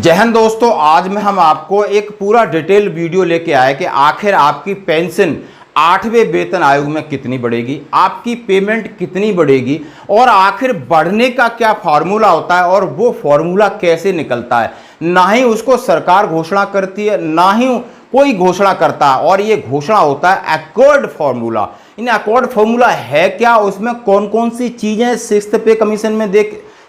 जय हिंद दोस्तों, आज में हम आपको एक पूरा डिटेल वीडियो लेके आए कि आखिर आपकी पेंशन 8वें वेतन आयोग में कितनी बढ़ेगी, आपकी पेमेंट कितनी बढ़ेगी और आखिर बढ़ने का क्या फार्मूला होता है और वो फार्मूला कैसे निकलता है। ना ही उसको सरकार घोषणा करती है, ना ही कोई घोषणा करता है, और ये घोषणा होता है अकॉर्ड फार्मूला। इन अकॉर्ड फार्मूला है क्या, उसमें कौन कौन सी चीजें 6th पे कमीशन में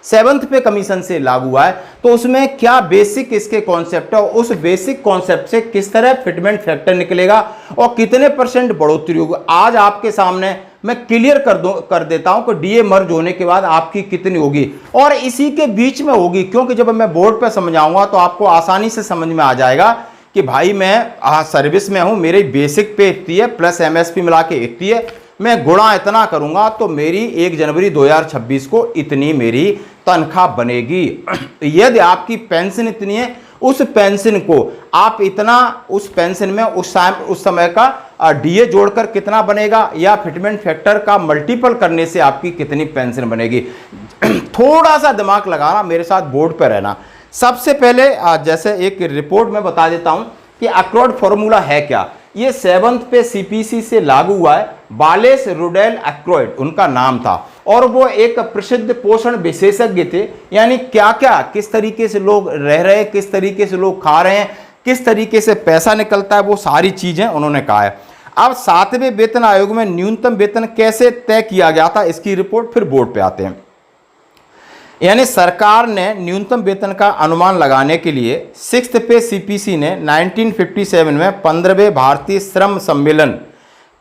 7th पे कमीशन से लागू हुआ है, तो उसमें क्या बेसिक इसके कॉन्सेप्ट है, उस बेसिक कॉन्सेप्ट से किस तरह फिटमेंट फैक्टर निकलेगा और कितने % बढ़ोतरी होगी, आज आपके सामने मैं क्लियर कर देता हूं कि डीए मर्ज होने के बाद आपकी कितनी होगी और इसी के बीच में होगी। क्योंकि जब मैं बोर्ड पे समझाऊंगा तो आपको आसानी से समझ में आ जाएगा कि भाई मैं सर्विस में हूं, मेरी बेसिक पे इतनी है प्लस एमएसपी मिला के इतनी है, मैं गुणा इतना करूंगा तो मेरी 1 जनवरी 2026 को इतनी मेरी तनख्वाह बनेगी। यदि आपकी पेंशन इतनी है, उस पेंशन को आप इतना उस पेंशन में उस समय का डीए जोड़कर कितना बनेगा या फिटमेंट फैक्टर का मल्टीपल करने से आपकी कितनी पेंशन बनेगी। थोड़ा सा दिमाग लगाना, मेरे साथ बोर्ड पर रहना। सबसे पहले जैसे एक रिपोर्ट में बता देता हूं कि अकॉर्ड फॉर्मूला है क्या। ये 7th पे सीपीसी से लागू हुआ है। बालेस रुडेल अक्रोइड उनका नाम था और वो एक प्रसिद्ध पोषण विशेषज्ञ थे। यानी क्या क्या किस तरीके से लोग रह रहे हैं, किस तरीके से लोग खा रहे हैं, किस तरीके से पैसा निकलता है, वो सारी चीजें उन्होंने कहा है। अब 7वें वेतन आयोग में न्यूनतम वेतन कैसे तय किया गया था, इसकी रिपोर्ट फिर बोर्ड पे आते हैं। यानी सरकार ने न्यूनतम वेतन का अनुमान लगाने के लिए 6th पे सीपीसी ने 1957 में 15वें भारतीय श्रम सम्मेलन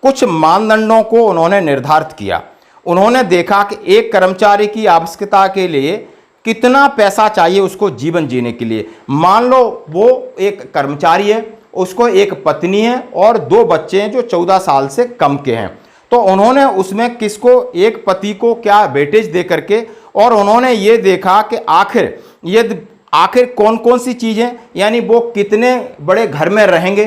कुछ मानदंडों को उन्होंने निर्धारित किया। उन्होंने देखा कि एक कर्मचारी की आवश्यकता के लिए कितना पैसा चाहिए उसको जीवन जीने के लिए। मान लो वो एक कर्मचारी है, उसको एक पत्नी है और 2 बच्चे हैं जो 14 साल से कम के हैं, तो उन्होंने उसमें किसको, एक पति को क्या वेटेज दे करके, और उन्होंने ये देखा कि आखिर कौन कौन सी चीजें, यानी वो कितने बड़े घर में रहेंगे,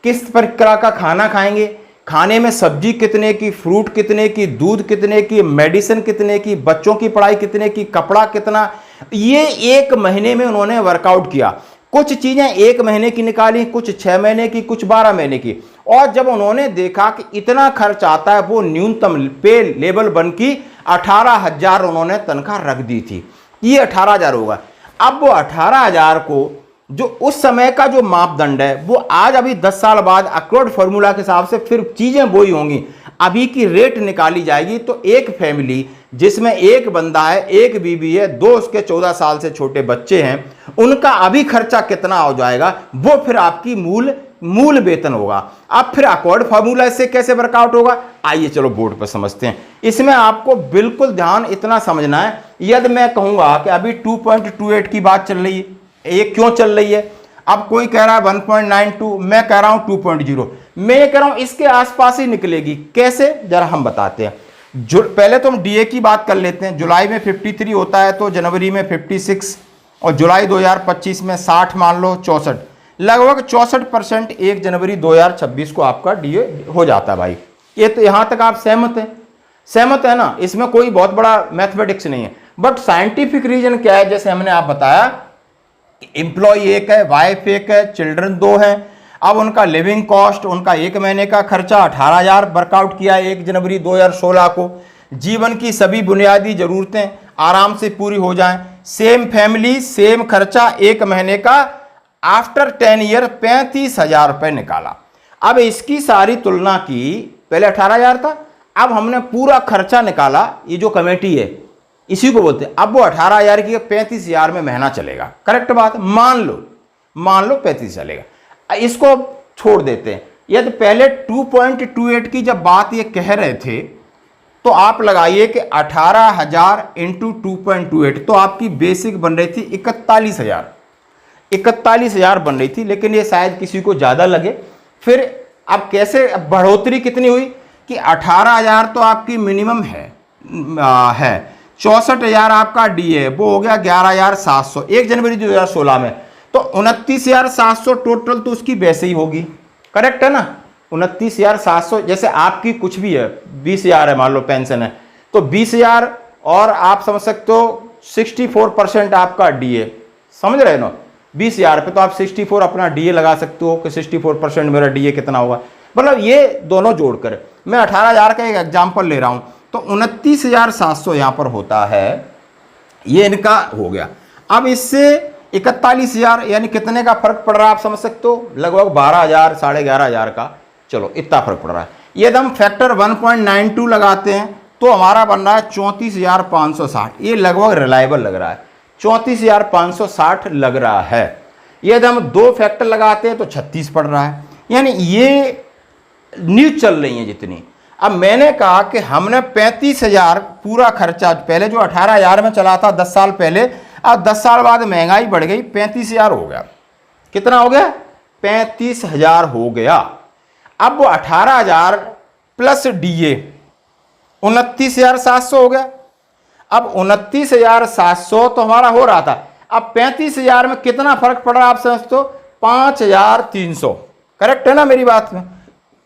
किस प्रकार का खाना खाएंगे, खाने में सब्जी कितने की, फ्रूट कितने की, दूध कितने की, मेडिसिन कितने की, बच्चों की पढ़ाई कितने की, कपड़ा कितना, ये 1 महीने में उन्होंने वर्कआउट किया। कुछ चीजें 1 महीने की निकाली, कुछ 6 महीने की, कुछ 12 महीने की, और जब उन्होंने देखा कि इतना खर्च आता है, वो न्यूनतम पे लेवल बन की 18,000 उन्होंने तनख्वाह रख दी थी। ये 18,000 होगा। अब वो 18,000 को जो उस समय का जो मापदंड है, वो आज अभी 10 साल बाद अकॉर्ड फॉर्मूला के हिसाब से फिर चीजें वही होंगी। अभी की रेट निकाली जाएगी तो एक फैमिली जिसमें एक बंदा है, एक बीवी है, 2 उसके 14 साल से छोटे बच्चे हैं, उनका अभी खर्चा कितना हो जाएगा, वो फिर आपकी मूल वेतन होगा। अब फिर अकॉर्ड फार्मूला इससे कैसे वर्कआउट होगा, आइए चलो बोर्ड पर समझते हैं। इसमें आपको बिल्कुल ध्यान इतना समझना है, यदि मैं कहूंगा कि अभी 2.28 की बात चल रही है, ये क्यों चल रही है, अब कोई कह रहा है 1.92, मैं कह रहा हूं 2.0, मैं ये कह रहा हूं इसके आसपास ही निकलेगी। कैसे, जरा हम बताते हैं। पहले तो हम डीए की बात कर लेते हैं। जुलाई में 53 होता है तो जनवरी में 56 और जुलाई 2025 में 60, मान लो 64, लगभग 64% 1 जनवरी 2026 को आपका डीए हो जाता है भाई। ये तो यहां तक आप सहमत है ना, इसमें कोई बहुत बड़ा मैथमेटिक्स नहीं है। बट साइंटिफिक रीजन क्या है, जैसे हमने आप बताया, एम्प्लॉय 1 है, वाइफ 1 है, चिल्ड्रन 2 है। अब उनका लिविंग कॉस्ट, उनका 1 महीने का खर्चा 18,000 वर्कआउट किया 1 जनवरी 2016 को। जीवन की सभी बुनियादी जरूरतें आराम से पूरी हो जाएं, सेम फैमिली सेम खर्चा 1 महीने का, आफ्टर 10 ईयर 35,000 रुपए निकाला। अब इसकी सारी तुलना की, पहले 18,000 था, अब हमने पूरा खर्चा निकाला, ये जो कमेटी है इसी को बोलते हैं। अब वो 18,000 की 35,000 में महीना चलेगा, करेक्ट बात, मान लो 35 चलेगा। इसको छोड़ देते हैं। यदि पहले 2.28 की जब बात ये कह रहे थे तो आप लगाइए कि 18,000 इंटू 2.28, तो आपकी बेसिक बन रही थी 41,000 बन रही थी, लेकिन ये शायद किसी को ज्यादा लगे। फिर अब कैसे बढ़ोतरी कितनी हुई कि 18,000 तो आपकी मिनिमम है 64,000 आपका डीए, वो हो गया 11,700 1 जनवरी 2016 में, तो 29,700 टोटल तो उसकी वैसे ही होगी, करेक्ट है ना। 29,700, जैसे आपकी कुछ भी है 20,000 है, मान लो पेंशन है, तो 20,000 और आप समझ सकते हो 64% आपका डीए, समझ रहे हो। 20,000 पे, तो आप 64 अपना डीए लगा सकते हो कि 64% मेरा डीए कितना होगा। मतलब ये दोनों जोड़कर मैं 18,000 का एक एग्जाम्पल ले रहा हूं, तो 29,700 यहां पर होता है, ये इनका हो गया। अब इससे 41,000 यानी कितने का फर्क पड़ रहा है आप समझ सकते हो, लगभग 12,000 11,500 का, चलो इतना फर्क पड़ रहा है। ये हम फैक्टर 1.92 लगाते हैं तो हमारा बन रहा है 34,560, ये लगभग रिलायबल लग रहा है, 34,560 लग रहा है। यदि हम 2 फैक्टर लगाते हैं तो 36 पड़ रहा है, यानी ये न्यूज चल रही है जितनी। अब मैंने कहा कि हमने 35,000 पूरा खर्चा, पहले जो 18,000 में चला था 10 साल पहले, अब 10 साल बाद महंगाई बढ़ गई, 35,000 हो गया। कितना हो गया? 35,000 हो गया। अब वो 18,000 प्लस डीए 29,700 हो गया। अब 29,700 तो हमारा हो रहा था, अब 35,000 में कितना फर्क पड़ रहा है आप समझते हो? 5,300। करेक्ट है ना मेरी बात में?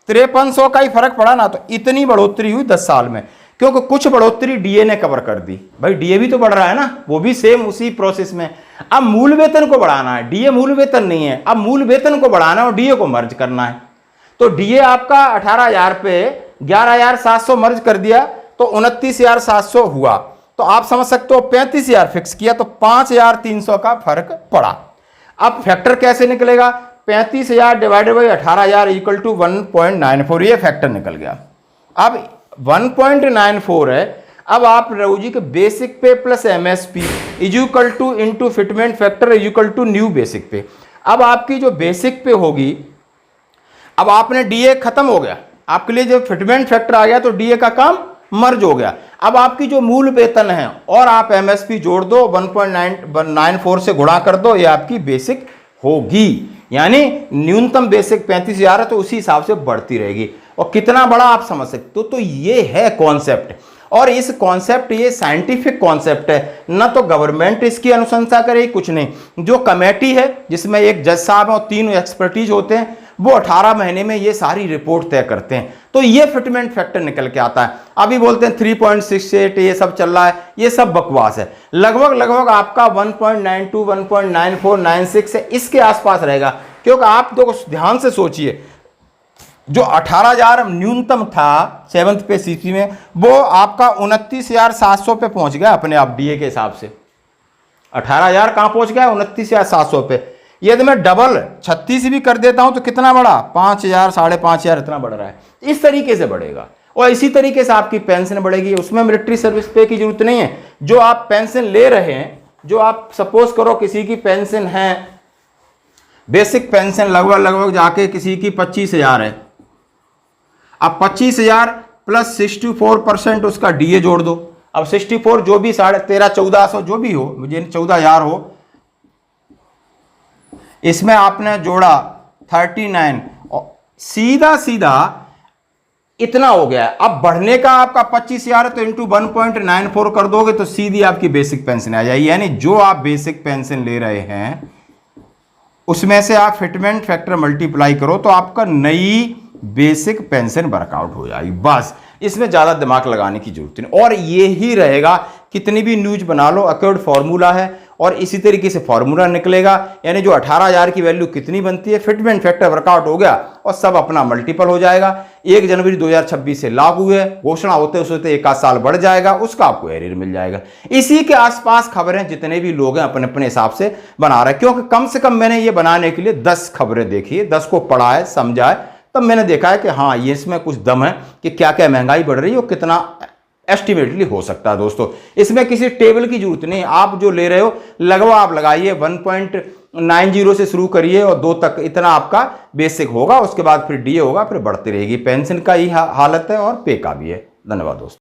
5300 का ही फर्क पड़ा ना। तो इतनी बढ़ोतरी हुई 10 साल में, क्योंकि कुछ बढ़ोतरी डीए ने कवर कर दी। भाई डीए भी तो बढ़ रहा है ना, वो भी सेम उसी प्रोसेस में। अब मूल वेतन को बढ़ाना है, डीए मूल वेतन नहीं है, अब मूल वेतन को बढ़ाना है और डीए को मर्ज करना है। तो डीए आपका 18,000 पे 11,700 मर्ज कर दिया तो 29,700 हुआ। तो आप समझ सकते हो 35,000 फिक्स किया तो 5,300 का फर्क पड़ा। अब फैक्टर कैसे निकलेगा? 35,000 डिवाइडेड बाई 18,000 इक्वल टू 1.94, ये फैक्टर निकल गया। अब 1.94 है। अब आप रघु जी के basic pay plus MSP is equal to into fitment factor is equal to new basic pay. अब आपकी जो बेसिक पे होगी, अब आपने डीए खत्म हो गया, आपके लिए जब फिटमेंट फैक्टर आ गया तो डीए का काम मर्ज हो गया। अब आपकी जो मूल वेतन है और आप एमएसपी जोड़ दो, 1.94 से गुणा कर दो, ये आपकी बेसिक होगी। यानी न्यूनतम बेसिक 35,000 है तो उसी हिसाब से बढ़ती रहेगी। और कितना बड़ा आप समझ सकते हो। तो ये है कॉन्सेप्ट, और इस कॉन्सेप्ट, ये साइंटिफिक कॉन्सेप्ट है ना, तो गवर्नमेंट इसकी अनुशंसा करे कुछ नहीं। जो कमेटी है जिसमें एक जज साहब और 3 एक्सपर्टीज होते हैं, वो 18 महीने में ये सारी रिपोर्ट तय करते हैं। तो ये फिटमेंट फैक्टर निकल के आता है। अभी बोलते हैं 3.68 ये सब चल रहा है, ये सब बकवास है। लगभग आपका 1.92 1.94 96 है, इसके आसपास रहेगा। क्योंकि आप देखो ध्यान से सोचिए, जो 18,000 न्यूनतम था 7th पे सीसी में, वो आपका 29,700 पे पहुंच गया अपने आप डीए के हिसाब से। 18,000 कहां पहुंच गया? 29,700 पे। यदि मैं डबल 36 भी कर देता हूं तो कितना बढ़ा? 5,000 5,500 इतना बढ़ रहा है। इस तरीके से बढ़ेगा और इसी तरीके से आपकी पेंशन बढ़ेगी। उसमें मिलिट्री सर्विस पे की जरूरत नहीं है। जो आप पेंशन ले रहे हैं, जो आप सपोज करो किसी की पेंशन है, बेसिक पेंशन लगभग जाके किसी की 25,000 है। अब 25,000 प्लस 64% उसका डीए जोड़ दो। अब 64 जो भी 13,500 1400 जो भी हो, मुझे 14,000 हो, इसमें आपने जोड़ा 39, सीधा इतना हो गया। अब बढ़ने का आपका 25,000 तो इंटू 1.94 कर दोगे तो सीधी आपकी बेसिक पेंशन आ जाएगी। यानी जो आप बेसिक पेंशन ले रहे हैं उसमें से आप फिटमेंट फैक्टर मल्टीप्लाई करो तो आपका नई बेसिक पेंशन वर्कआउट हो जाएगी। बस इसमें ज़्यादा दिमाग लगाने की जरूरत नहीं। और ये ही रहेगा, कितनी भी न्यूज बना लो, अक्यूर्ड फॉर्मूला है और इसी तरीके से फॉर्मूला निकलेगा। यानी जो 18,000 की वैल्यू कितनी बनती है, फिटमेंट फैक्टर वर्कआउट हो गया और सब अपना मल्टीपल हो जाएगा। 1 जनवरी 2026 से लागू है, घोषणा होते होते 1 साल बढ़ जाएगा, उसका आपको एरियर मिल जाएगा। इसी के आसपास खबरें जितने भी लोग हैं अपने अपने हिसाब से बना रहे हैं। क्योंकि कम से कम मैंने ये बनाने के लिए 10 खबरें देखी है, 10 को पढ़ा है, समझा है, तब मैंने देखा है कि हाँ ये इसमें कुछ दम है कि क्या क्या महंगाई बढ़ रही है और कितना एस्टिमेटली हो सकता है। दोस्तों इसमें किसी टेबल की जरूरत नहीं, आप जो ले रहे हो लगभग आप लगाइए 1.90 से शुरू करिए और 2 तक, इतना आपका बेसिक होगा। उसके बाद फिर डीए होगा, फिर बढ़ती रहेगी। पेंशन का ही हालत है और पे का भी है। धन्यवाद दोस्तों।